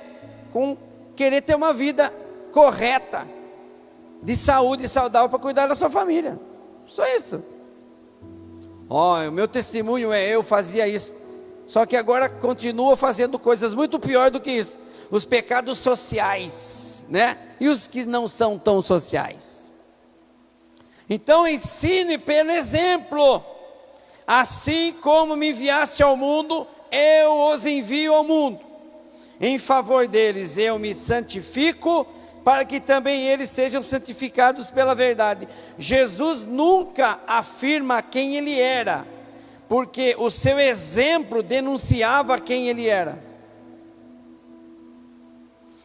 com querer ter uma vida correta, de saúde saudável para cuidar da sua família. Só isso. O meu testemunho é: eu fazia isso, só que agora continuo fazendo coisas muito piores do que isso. Os pecados sociais, né? E os que não são tão sociais. Então ensine pelo exemplo. Assim como me enviaste ao mundo, eu os envio ao mundo. Em favor deles eu me santifico, para que também eles sejam santificados pela verdade. Jesus nunca afirma quem ele era, porque o seu exemplo denunciava quem ele era.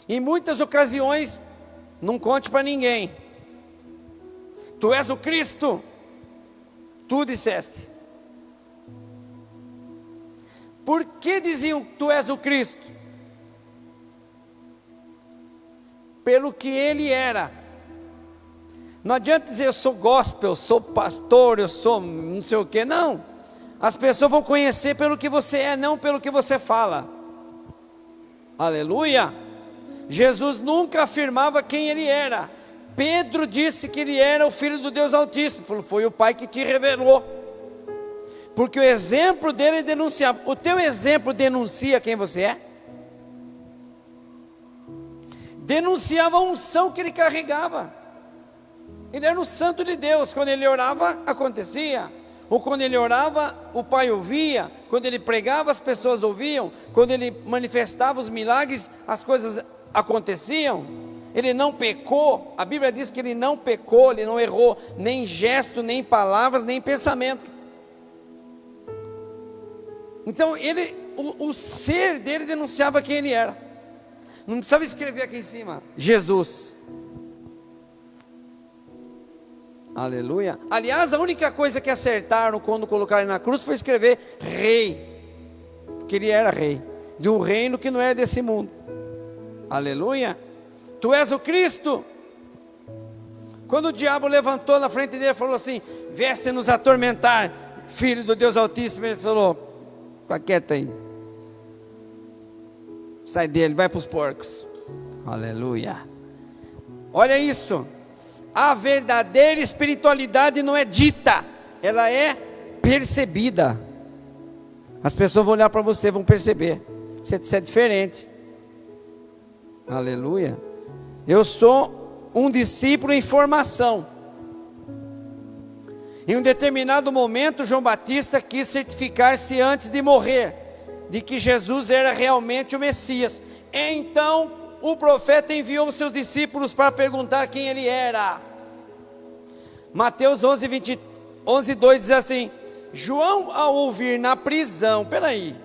Em muitas ocasiões, não conte para ninguém: tu és o Cristo, tu disseste. Por que diziam que tu és o Cristo? Pelo que ele era. Não adianta dizer eu sou gospel, eu sou pastor, eu sou não sei o que. Não, as pessoas vão conhecer pelo que você é, não pelo que você fala. Aleluia. Jesus nunca afirmava quem ele era. Pedro disse que ele era o Filho do Deus Altíssimo. Falou: foi o Pai que te revelou. Porque o exemplo dele denunciava. O teu exemplo denuncia quem você é? Denunciava a unção que ele carregava. Ele era o santo de Deus. Quando ele orava, acontecia. Ou quando ele orava, o Pai ouvia. Quando ele pregava, as pessoas ouviam. Quando ele manifestava os milagres, as coisas aconteciam. Ele não pecou. A Bíblia diz que ele não pecou, ele não errou, nem em gesto, nem em palavras, nem em pensamento. Então o ser dele denunciava quem ele era. Não precisava escrever aqui em cima: Jesus. Aleluia. Aliás, a única coisa que acertaram quando colocaram na cruz foi escrever rei, porque ele era rei de um reino que não era desse mundo. Aleluia. Tu és o Cristo. Quando o diabo levantou na frente dele e falou assim: vieste nos atormentar, Filho do Deus Altíssimo, ele falou: fica quieto aí, sai dele, vai para os porcos. Aleluia. Olha isso. A verdadeira espiritualidade não é dita, ela é percebida. As pessoas vão olhar para você, vão perceber, você é diferente. Aleluia. Eu sou um discípulo em formação. Em um determinado momento, João Batista quis certificar-se antes de morrer, de que Jesus era realmente o Messias. Então o profeta enviou os seus discípulos para perguntar quem ele era. Mateus 11:2 diz assim: João, ao ouvir na prisão, peraí,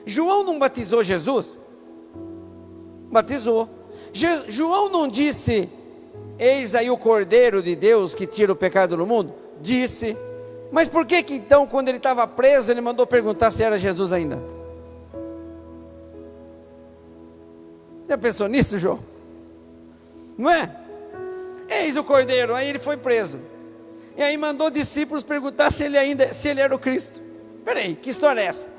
João não batizou Jesus? Batizou. João não disse: eis aí o Cordeiro de Deus que tira o pecado do mundo? Disse. Mas por que então, quando ele estava preso, ele mandou perguntar se era Jesus ainda? Já pensou nisso, João? Não é? Eis o Cordeiro. Aí ele foi preso, e aí mandou discípulos perguntar se ele era o Cristo. Peraí, que história é essa?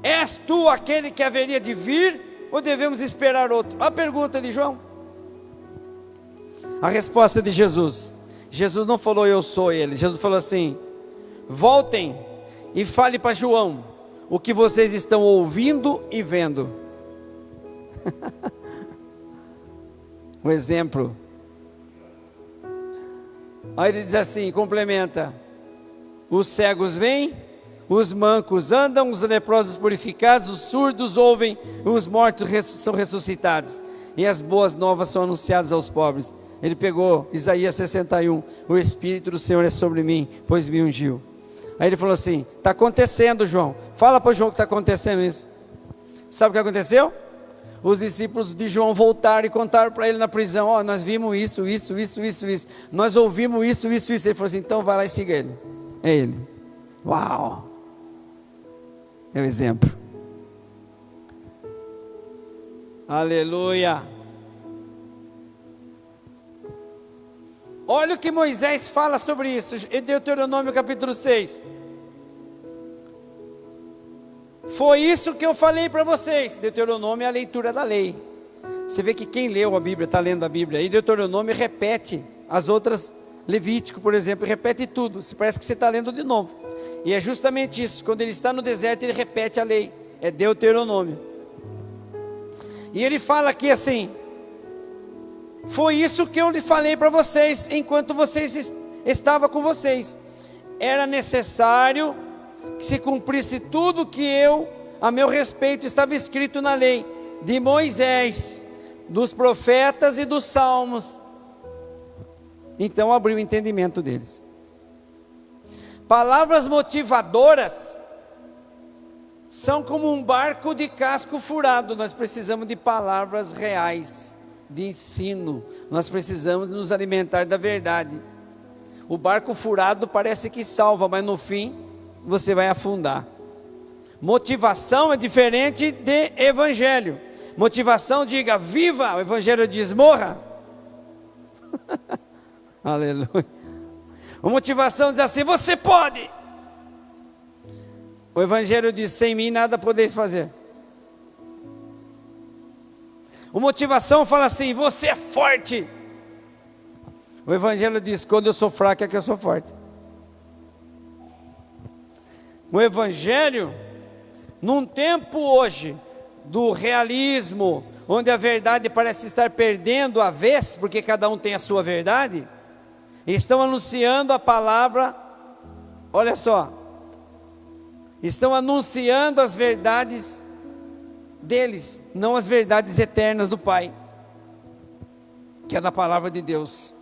És tu aquele que haveria de vir, ou devemos esperar outro? A pergunta de João. A resposta de Jesus. Jesus não falou eu sou ele. Jesus falou assim: voltem e fale para João o que vocês estão ouvindo e vendo. Um exemplo. Aí ele diz assim, complementa: os cegos veem, os mancos andam, os leprosos purificados, os surdos ouvem, os mortos são ressuscitados, e as boas novas são anunciadas aos pobres. Ele pegou Isaías 61, o Espírito do Senhor é sobre mim, pois me ungiu. Aí ele falou assim: está acontecendo, João. Fala para o João que está acontecendo isso. Sabe o que aconteceu? Os discípulos de João voltaram e contaram para ele na prisão: ó, nós vimos isso. Nós ouvimos isso. Ele falou assim: então vai lá e siga ele. É ele. Uau! É o exemplo. Aleluia! Olha o que Moisés fala sobre isso, em Deuteronômio capítulo 6. Foi isso que eu falei para vocês. Deuteronômio é a leitura da lei. Você vê que quem leu a Bíblia, está lendo a Bíblia, e Deuteronômio repete as outras, Levítico, por exemplo, repete tudo. Parece que você está lendo de novo. E é justamente isso, quando ele está no deserto, ele repete a lei. É Deuteronômio. E ele fala aqui assim: foi isso que eu lhe falei para vocês, enquanto vocês estava com vocês. Era necessário que se cumprisse tudo que a meu respeito, estava escrito na lei de Moisés, dos profetas e dos salmos. Então abriu o entendimento deles. Palavras motivadoras são como um barco de casco furado. Nós precisamos de palavras reais, de ensino. Nós precisamos nos alimentar da verdade. O barco furado parece que salva, mas no fim você vai afundar. Motivação é diferente de evangelho. Motivação, diga viva, o evangelho diz morra. Aleluia. A motivação diz assim: você pode. O evangelho diz: sem mim nada podeis fazer. A motivação fala assim: você é forte. O evangelho diz: quando eu sou fraco é que eu sou forte. O evangelho, num tempo hoje do realismo, onde a verdade parece estar perdendo a vez, porque cada um tem a sua verdade, estão anunciando a palavra. Olha só, estão anunciando as verdades deles, não as verdades eternas do Pai, que é da palavra de Deus.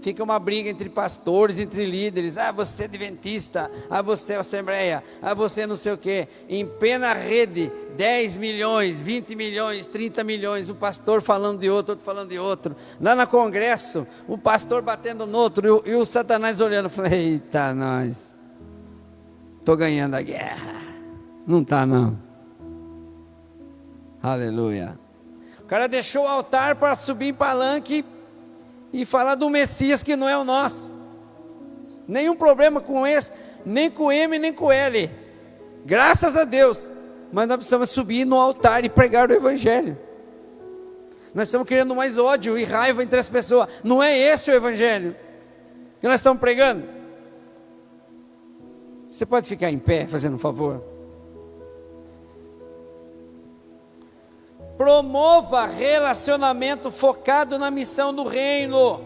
Fica uma briga entre pastores, entre líderes. Ah, você é adventista, ah, você é assembleia, ah, você não sei o quê. Empena a rede, 10 milhões, 20 milhões, 30 milhões, um pastor falando de outro falando de outro. Lá no congresso, um pastor batendo no outro, e o Satanás olhando. Falei: eita, nós, estou ganhando a guerra. Não está não. Aleluia. O cara deixou o altar para subir em palanque e falar do Messias que não é o nosso. Nenhum problema com esse, nem com M, nem com L. Graças a Deus. Mas nós precisamos subir no altar e pregar o evangelho. Nós estamos criando mais ódio e raiva entre as pessoas. Não é esse o evangelho que nós estamos pregando. Você pode ficar em pé, fazendo um favor? Promova relacionamento focado na missão do reino.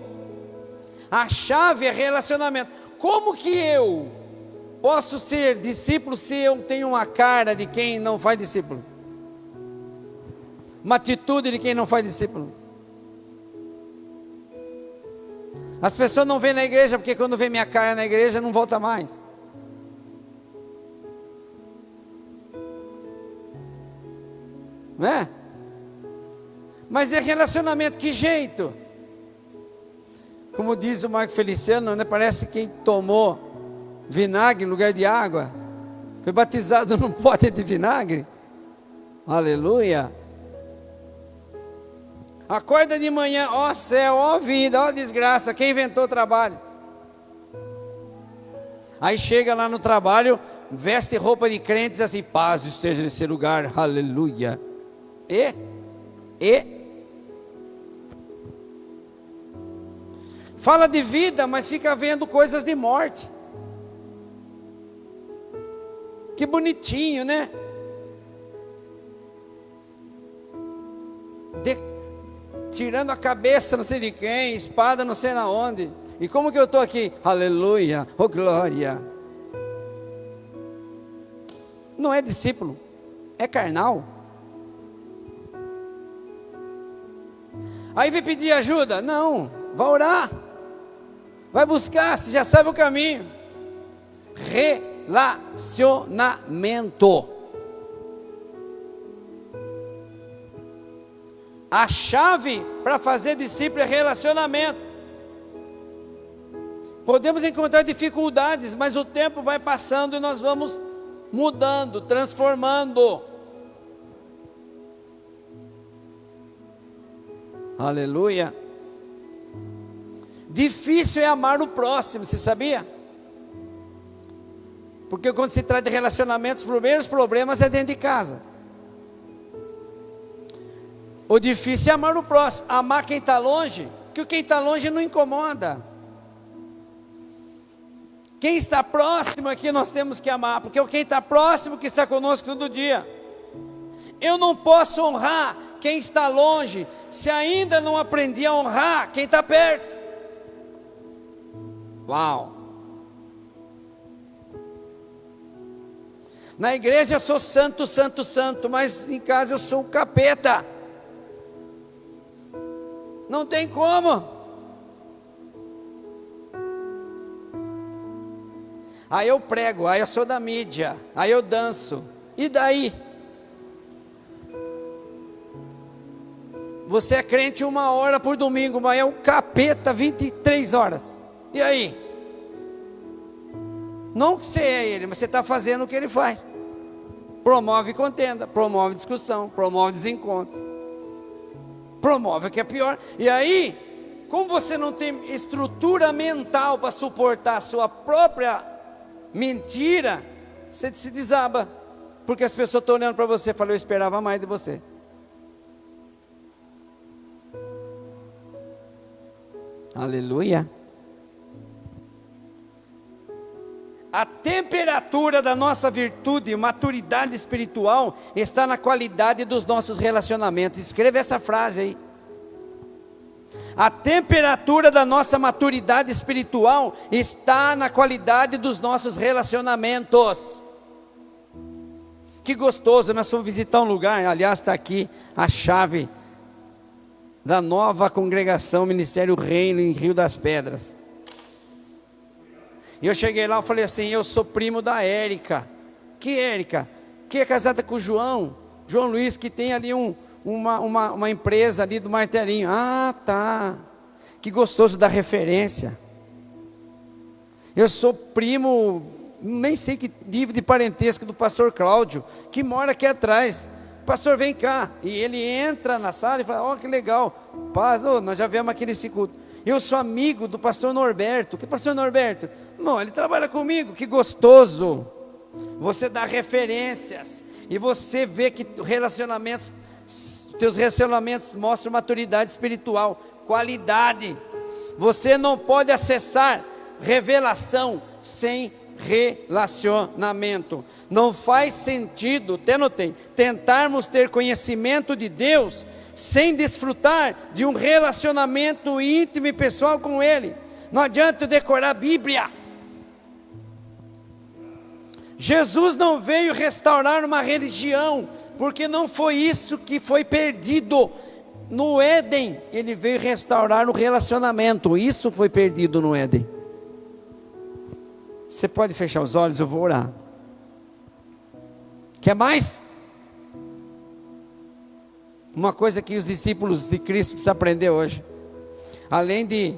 A chave é relacionamento. Como que eu posso ser discípulo se eu tenho uma cara de quem não faz discípulo? Uma atitude de quem não faz discípulo? As pessoas não vêm na igreja porque quando vê minha cara na igreja não volta mais. Não é? Mas é relacionamento, que jeito? Como diz o Marco Feliciano, né? Parece que quem tomou vinagre em lugar de água, foi batizado num pote de vinagre. Aleluia. Acorda de manhã, ó céu, ó vida, ó desgraça, quem inventou o trabalho? Aí chega lá no trabalho, veste roupa de crente e diz assim: paz esteja nesse lugar, aleluia. Fala de vida, mas fica vendo coisas de morte. Que bonitinho, né? Tirando a cabeça não sei de quem, espada não sei na onde. E como que eu estou aqui? Aleluia, oh glória. Não é discípulo, é carnal. Aí vem pedir ajuda? Não, vai orar, vai buscar, você já sabe o caminho. Relacionamento. A chave para fazer discípulo é relacionamento. Podemos encontrar dificuldades, mas o tempo vai passando e nós vamos mudando, transformando. Aleluia. Difícil é amar o próximo, você sabia? Porque quando se trata de relacionamentos, os primeiros problemas é dentro de casa. O difícil é amar o próximo. Amar quem está longe, que quem está longe não incomoda. Quem está próximo aqui nós temos que amar, porque quem está próximo que está conosco todo dia. Eu não posso honrar quem está longe, se ainda não aprendi a honrar quem está perto. Uau! Na igreja eu sou santo, santo, santo, mas em casa eu sou um capeta. Não tem como. Aí eu prego, aí eu sou da mídia, aí eu danço. E daí? Você é crente 1 hora por domingo, mas é um capeta 23 horas. E aí? Não que você é ele, mas você está fazendo o que ele faz. Promove contenda, promove discussão, promove desencontro. Promove o que é pior. E aí, como você não tem estrutura mental para suportar a sua própria mentira, você se desaba. Porque as pessoas estão olhando para você e falam, eu esperava mais de você. Aleluia. A temperatura da nossa virtude e maturidade espiritual está na qualidade dos nossos relacionamentos. Escreva essa frase aí. A temperatura da nossa maturidade espiritual está na qualidade dos nossos relacionamentos. Que gostoso, nós fomos visitar um lugar, aliás está aqui a chave da nova congregação Ministério Reino em Rio das Pedras. E eu cheguei lá e falei assim, eu sou primo da Érica. Que Érica? Que é casada com o João Luiz, que tem ali uma empresa ali do martelinho. Ah, tá. Que gostoso da referência. Eu sou primo, nem sei que nível de parentesco do pastor Cláudio, que mora aqui atrás. Pastor, vem cá. E ele entra na sala e fala, ó, que legal. Paz, nós já viemos aqui nesse culto. Eu sou amigo do pastor Norberto. Que pastor Norberto? Não, ele trabalha comigo. Que gostoso. Você dá referências. E você vê que teus relacionamentos mostram maturidade espiritual, qualidade. Você não pode acessar revelação sem relacionamento. Não faz sentido, até notei, tentarmos ter conhecimento de Deus sem desfrutar de um relacionamento íntimo e pessoal com Ele. Não adianta eu decorar a Bíblia. Jesus não veio restaurar uma religião, porque não foi isso que foi perdido. No Éden, Ele veio restaurar o relacionamento. Isso foi perdido no Éden. Você pode fechar os olhos, eu vou orar. Quer mais? Uma coisa que os discípulos de Cristo precisam aprender hoje. Além de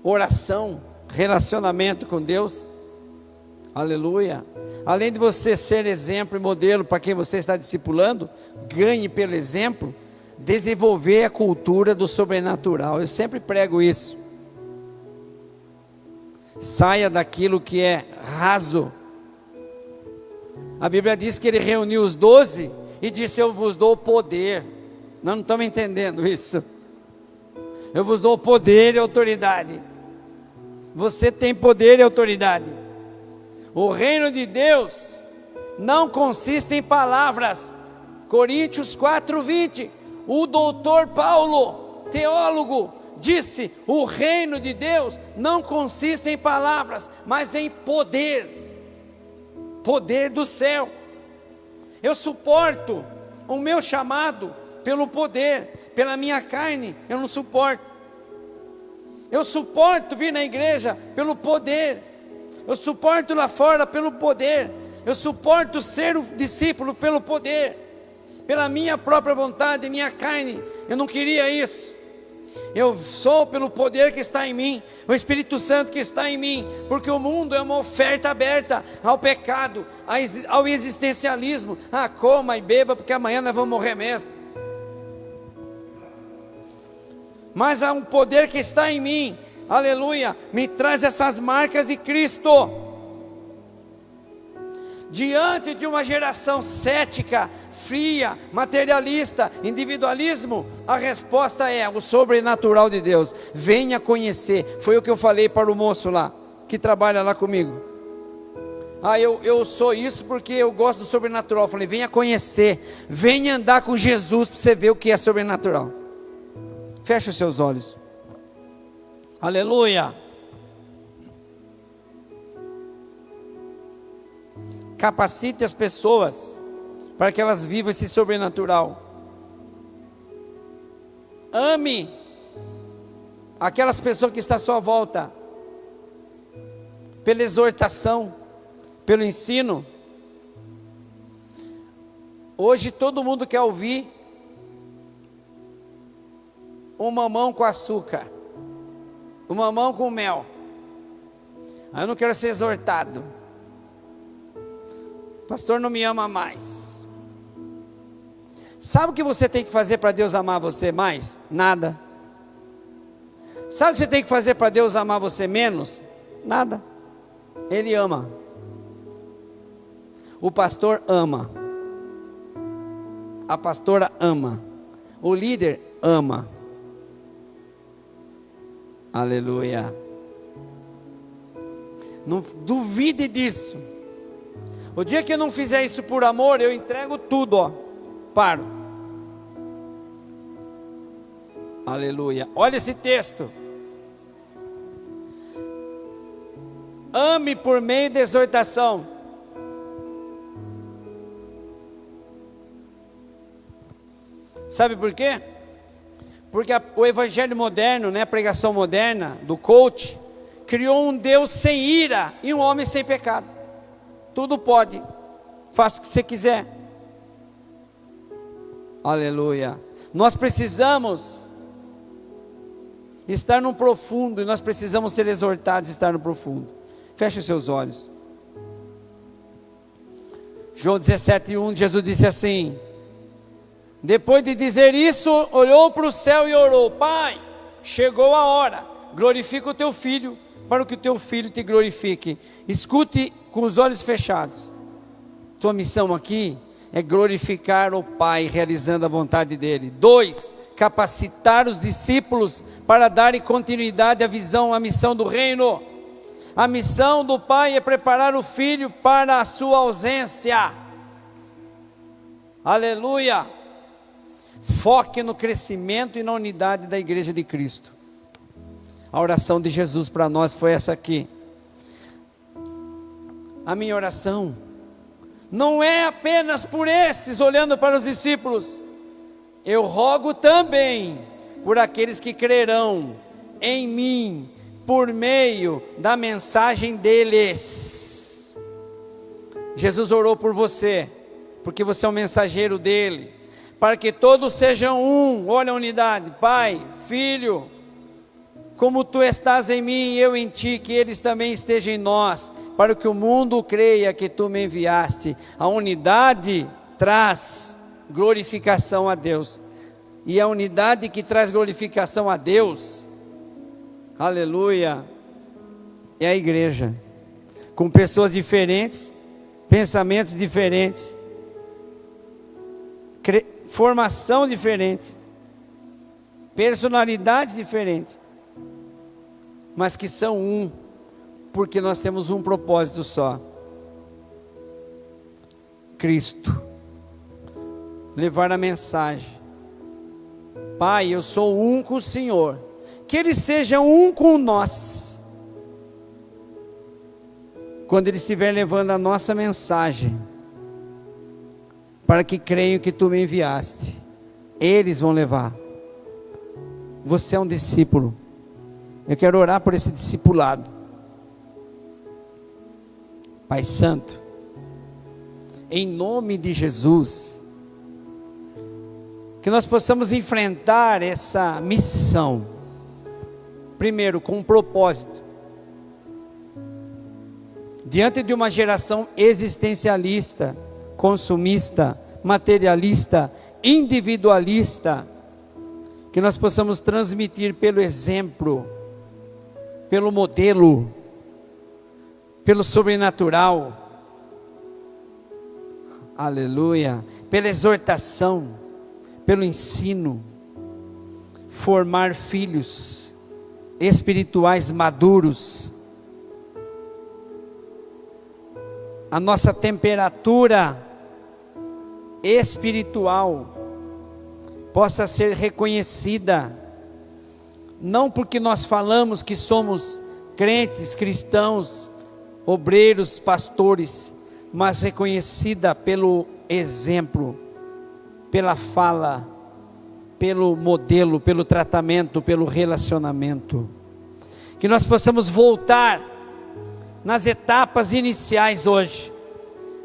oração, relacionamento com Deus. Aleluia. Além de você ser exemplo e modelo para quem você está discipulando, ganhe pelo exemplo, desenvolver a cultura do sobrenatural. Eu sempre prego isso. Saia daquilo que é raso. A Bíblia diz que ele reuniu os 12 e disse, eu vos dou poder. Nós não estamos entendendo isso. Eu vos dou poder e autoridade. Você tem poder e autoridade. O reino de Deus não consiste em palavras. Coríntios 4:20. O doutor Paulo, teólogo, disse, o reino de Deus não consiste em palavras, mas em poder. Poder do céu. Eu suporto o meu chamado pelo poder, pela minha carne, eu não suporto. Eu suporto vir na igreja pelo poder. Eu suporto lá fora pelo poder. Eu suporto ser o discípulo pelo poder. Pela minha própria vontade, minha carne. Eu não queria isso. Eu sou pelo poder que está em mim, o Espírito Santo que está em mim, porque o mundo é uma oferta aberta ao pecado, ao existencialismo. Coma e beba, porque amanhã nós vamos morrer mesmo. Mas há um poder que está em mim, aleluia, me traz essas marcas de Cristo. Diante de uma geração cética, fria, materialista, individualismo, a resposta é o sobrenatural de Deus. Venha conhecer. Foi o que eu falei para o moço lá, que trabalha lá comigo. Eu sou isso porque eu gosto do sobrenatural. Eu falei, venha conhecer, venha andar com Jesus para você ver o que é sobrenatural. Feche os seus olhos. Aleluia. Capacite as pessoas para que elas vivam esse sobrenatural. Ame aquelas pessoas que estão à sua volta, pela exortação, pelo ensino. Hoje todo mundo quer ouvir um mamão com açúcar, um mamão com mel. Eu não quero ser exortado. Pastor, não me ama mais. Sabe o que você tem que fazer para Deus amar você mais? Nada. Sabe o que você tem que fazer para Deus amar você menos? Nada. Ele ama. O pastor ama. A pastora ama. O líder ama. Aleluia. Não duvide disso. O dia que eu não fizer isso por amor, eu entrego tudo, ó. Paro. Aleluia. Olha esse texto. Ame por meio da exortação. Sabe por quê? Porque o evangelho moderno, né, a pregação moderna do coach, criou um Deus sem ira e um homem sem pecado. Tudo pode, faça o que você quiser. Aleluia. Nós precisamos estar no profundo, e nós precisamos ser exortados a estar no profundo. Feche os seus olhos. João 17:1, Jesus disse assim: depois de dizer isso, olhou para o céu e orou: Pai, chegou a hora, glorifica o teu filho, para que o teu filho te glorifique. Escute com os olhos fechados. Tua missão aqui é glorificar o Pai, realizando a vontade dEle. 2, capacitar os discípulos para darem continuidade à visão, à missão do reino. A missão do Pai é preparar o Filho para a sua ausência. Aleluia. Foque no crescimento e na unidade da igreja de Cristo. A oração de Jesus para nós foi essa aqui. A minha oração não é apenas por esses, olhando para os discípulos. Eu rogo também por aqueles que crerão em mim, por meio da mensagem deles. Jesus orou por você, porque você é um mensageiro dele, para que todos sejam um. Olha a unidade, Pai, Filho, como tu estás em mim e eu em ti, que eles também estejam em nós, para que o mundo creia que tu me enviaste. A unidade traz glorificação a Deus, e a unidade que traz glorificação a Deus, aleluia, é a igreja, com pessoas diferentes, pensamentos diferentes, formação diferente, personalidades diferentes, mas que são um, porque nós temos um propósito só: Cristo, levar a mensagem. Pai, eu sou um com o Senhor, que eles sejam um com nós, quando Ele estiver levando a nossa mensagem, para que creiam que tu me enviaste. Eles vão levar. Você é um discípulo. Eu quero orar por esse discipulado. Pai Santo, em nome de Jesus, que nós possamos enfrentar essa missão, primeiro com um propósito, diante de uma geração existencialista, consumista, materialista, individualista, que nós possamos transmitir pelo exemplo, pelo modelo, pelo sobrenatural, aleluia, pela exortação, pelo ensino, formar filhos espirituais maduros. A nossa temperatura espiritual possa ser reconhecida, não porque nós falamos que somos crentes, cristãos, obreiros, pastores, mas reconhecida pelo exemplo, pela fala, pelo modelo, pelo tratamento, pelo relacionamento. Que nós possamos voltar nas etapas iniciais hoje,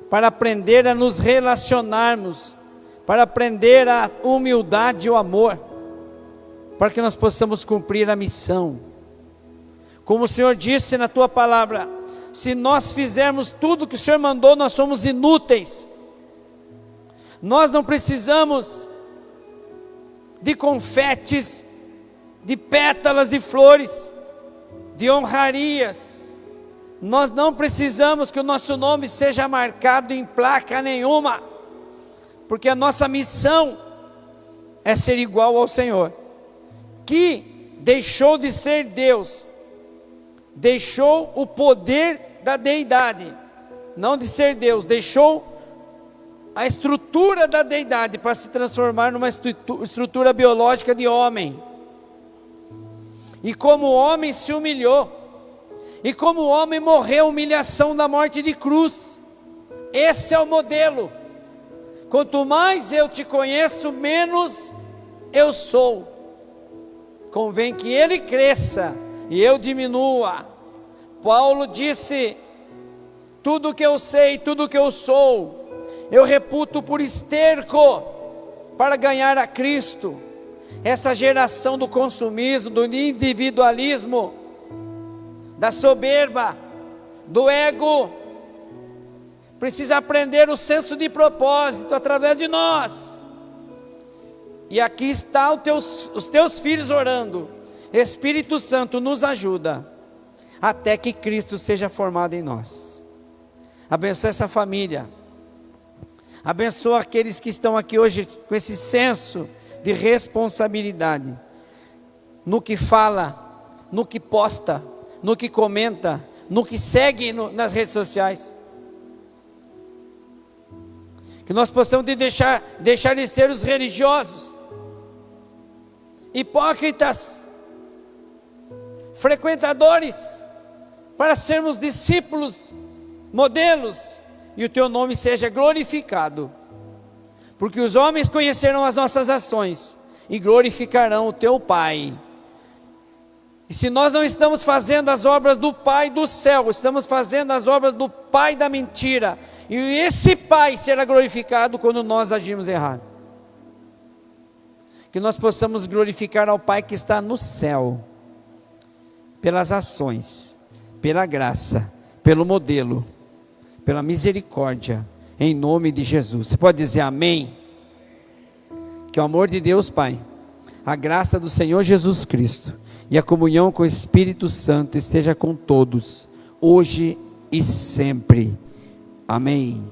para aprender a nos relacionarmos, para aprender a humildade e o amor, para que nós possamos cumprir a missão. Como o Senhor disse na tua palavra, se nós fizermos tudo que o Senhor mandou, nós somos inúteis. Nós não precisamos de confetes, de pétalas de flores, de honrarias. Nós não precisamos que o nosso nome seja marcado em placa nenhuma, porque a nossa missão é ser igual ao Senhor, que deixou de ser Deus, deixou o poder da deidade, não de ser Deus, deixou a estrutura da deidade para se transformar numa estrutura biológica de homem. E como o homem se humilhou, e como o homem morreu, humilhação da morte de cruz. Esse é o modelo. Quanto mais eu te conheço, menos eu sou. Convém que ele cresça e eu diminua. Paulo disse: tudo que eu sei, tudo que eu sou, eu reputo por esterco para ganhar a Cristo. Essa geração do consumismo, do individualismo, da soberba, do ego, precisa aprender o senso de propósito através de nós. E aqui está os teus filhos orando. Espírito Santo, nos ajuda até que Cristo seja formado em nós. Abençoa essa família. Abençoa aqueles que estão aqui hoje com esse senso de responsabilidade, no que fala, no que posta, no que comenta, no que segue nas redes sociais. Que nós possamos deixar de ser os religiosos, hipócritas, frequentadores, para sermos discípulos, modelos, e o teu nome seja glorificado, porque os homens conhecerão as nossas ações e glorificarão o teu Pai. E se nós não estamos fazendo as obras do Pai do céu, estamos fazendo as obras do pai da mentira, e esse Pai será glorificado quando nós agirmos errado. Que nós possamos glorificar ao Pai que está no céu, pelas ações, pela graça, pelo modelo, pela misericórdia, em nome de Jesus. Você pode dizer amém? Que o amor de Deus Pai, a graça do Senhor Jesus Cristo e a comunhão com o Espírito Santo esteja com todos, hoje e sempre. Amém.